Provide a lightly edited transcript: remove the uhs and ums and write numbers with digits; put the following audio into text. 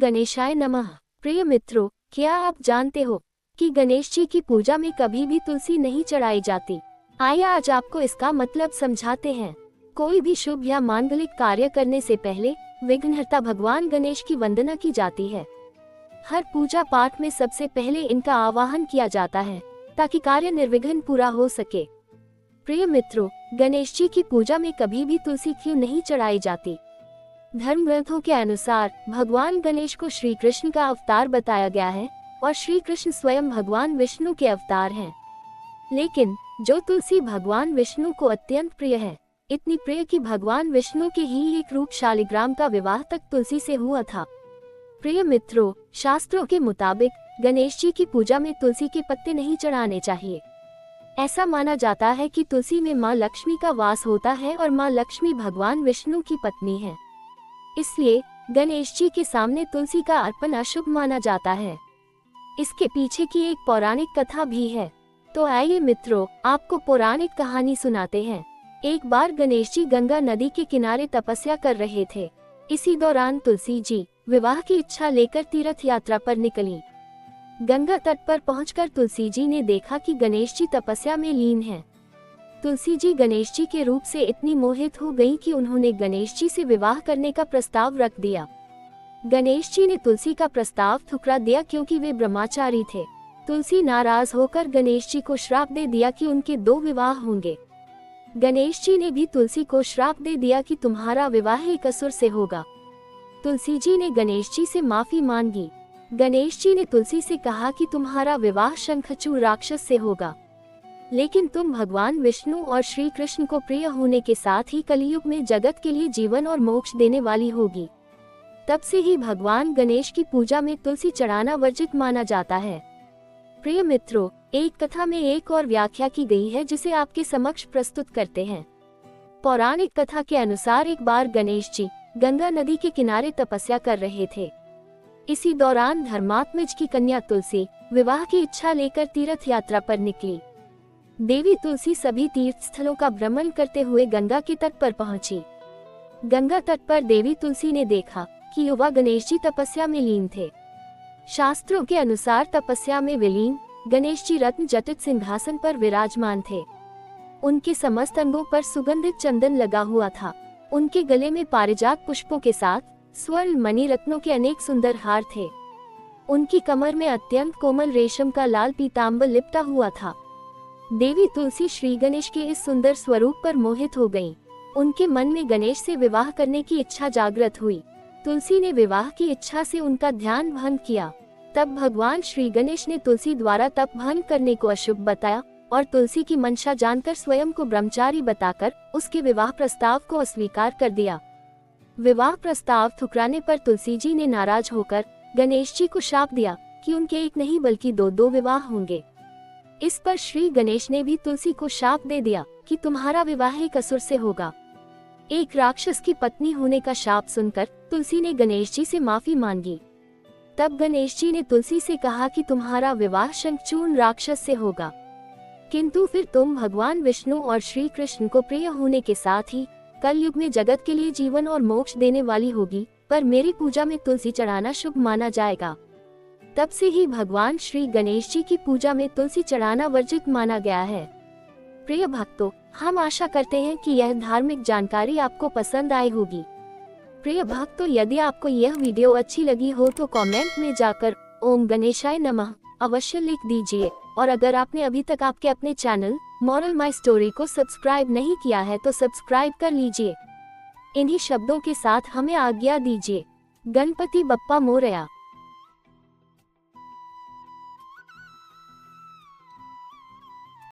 गणेशाय नमः। प्रिय मित्रों, क्या आप जानते हो कि गणेश जी की पूजा में कभी भी तुलसी नहीं चढ़ाई जाती? आइए आज आपको इसका मतलब समझाते हैं। कोई भी शुभ या मांगलिक कार्य करने से पहले विघ्नहर्ता भगवान गणेश की वंदना की जाती है। हर पूजा पाठ में सबसे पहले इनका आवाहन किया जाता है ताकि कार्य निर्विघ्न पूरा हो सके। प्रिय मित्रों, गणेश जी की पूजा में कभी भी तुलसी क्यों नहीं चढ़ाई जाती? धर्म ग्रंथों के अनुसार भगवान गणेश को श्री कृष्ण का अवतार बताया गया है और श्री कृष्ण स्वयं भगवान विष्णु के अवतार हैं। लेकिन जो तुलसी भगवान विष्णु को अत्यंत प्रिय है, इतनी प्रिय कि भगवान विष्णु के ही एक रूप शालिग्राम का विवाह तक तुलसी से हुआ था। प्रिय मित्रों, शास्त्रों के मुताबिक गणेश जी की पूजा में तुलसी के पत्ते नहीं चढ़ाने चाहिए। ऐसा माना जाता है कि तुलसी में मां लक्ष्मी का वास होता है और मां लक्ष्मी भगवान विष्णु की पत्नी है। इसलिए गणेश जी के सामने तुलसी का अर्पण अशुभ माना जाता है। इसके पीछे की एक पौराणिक कथा भी है। तो आइए मित्रों, आपको पौराणिक कहानी सुनाते हैं। एक बार गणेश जी गंगा नदी के किनारे तपस्या कर रहे थे। इसी दौरान तुलसी जी विवाह की इच्छा लेकर तीर्थ यात्रा पर निकली। गंगा तट पर पहुंचकर तुलसी जी ने देखा कि गणेश जी तपस्या में लीन हैं। तुलसी जी गणेश जी के रूप से इतनी मोहित हो गईं कि उन्होंने गणेश जी से विवाह करने का प्रस्ताव रख दिया। गणेश जी ने तुलसी का प्रस्ताव ठुकरा दिया क्योंकि वे ब्रह्मचारी थे। तुलसी नाराज होकर गणेश जी को श्राप दे दिया कि उनके 2 विवाह होंगे। गणेश जी ने भी तुलसी को श्राप दे दिया कि तुम्हारा विवाह एक असुर से होगा। तुलसी जी ने गणेश जी से माफी मांगी। गणेश जी ने तुलसी से कहा कि तुम्हारा विवाह शंखचूड़ राक्षस से होगा, लेकिन तुम भगवान विष्णु और श्री कृष्ण को प्रिय होने के साथ ही कलियुग में जगत के लिए जीवन और मोक्ष देने वाली होगी। तब से ही भगवान गणेश की पूजा में तुलसी चढ़ाना वर्जित माना जाता है। प्रिय मित्रों, एक कथा में एक और व्याख्या की गई है जिसे आपके समक्ष प्रस्तुत करते हैं। पौराणिक कथा के अनुसार एक बार गणेश जी गंगा नदी के किनारे तपस्या कर रहे थे। इसी दौरान धर्मात्मज की कन्या तुलसी विवाह की इच्छा लेकर तीर्थ यात्रा पर निकली। देवी तुलसी सभी तीर्थ स्थलों का भ्रमण करते हुए गंगा के तट पर पहुंची। गंगा तट पर देवी तुलसी ने देखा कि युवा गणेश जी तपस्या में लीन थे। शास्त्रों के अनुसार तपस्या में विलीन गणेश जी रत्न जटित सिंहासन पर विराजमान थे। उनके समस्त अंगों पर सुगंधित चंदन लगा हुआ था। उनके गले में पारिजात पुष्पों के साथ स्वर्ण मणि रत्नों के अनेक सुंदर हार थे। उनकी कमर में अत्यंत कोमल रेशम का लाल पीताम्बर लिपटा हुआ था। देवी तुलसी श्री गणेश के इस सुंदर स्वरूप पर मोहित हो गईं। उनके मन में गणेश से विवाह करने की इच्छा जागृत हुई। तुलसी ने विवाह की इच्छा से उनका ध्यान भंग किया। तब भगवान श्री गणेश ने तुलसी द्वारा तप भंग करने को अशुभ बताया और तुलसी की मंशा जानकर स्वयं को ब्रह्मचारी बताकर उसके विवाह प्रस्ताव को अस्वीकार कर दिया। विवाह प्रस्ताव ठुकराने पर तुलसी जी ने नाराज होकर गणेश जी को शाप दिया कि उनके एक नहीं बल्कि 2 विवाह होंगे। इस पर श्री गणेश ने भी तुलसी को शाप दे दिया कि तुम्हारा विवाह एक असुर से होगा। एक राक्षस की पत्नी होने का शाप सुनकर तुलसी ने गणेश जी से माफी मांगी। तब गणेश जी ने तुलसी से कहा कि तुम्हारा विवाह शंखचूड़ राक्षस से होगा, किंतु फिर तुम भगवान विष्णु और श्री कृष्ण को प्रिय होने के साथ ही कलयुग में जगत के लिए जीवन और मोक्ष देने वाली होगी, पर मेरी पूजा में तुलसी चढ़ाना शुभ माना जाएगा। तब से ही भगवान श्री गणेश जी की पूजा में तुलसी चढ़ाना वर्जित माना गया है। प्रिय भक्तों, हम आशा करते हैं कि यह धार्मिक जानकारी आपको पसंद आई होगी। प्रिय भक्तों, यदि आपको यह वीडियो अच्छी लगी हो तो कमेंट में जाकर ओम गणेशाय नमः अवश्य लिख दीजिए। और अगर आपने अभी तक आपके अपने चैनल मॉरल माई स्टोरी को सब्सक्राइब नहीं किया है तो सब्सक्राइब कर लीजिए। इन्हीं शब्दों के साथ हमें आज्ञा दीजिए। गणपति बप्पा मोरया।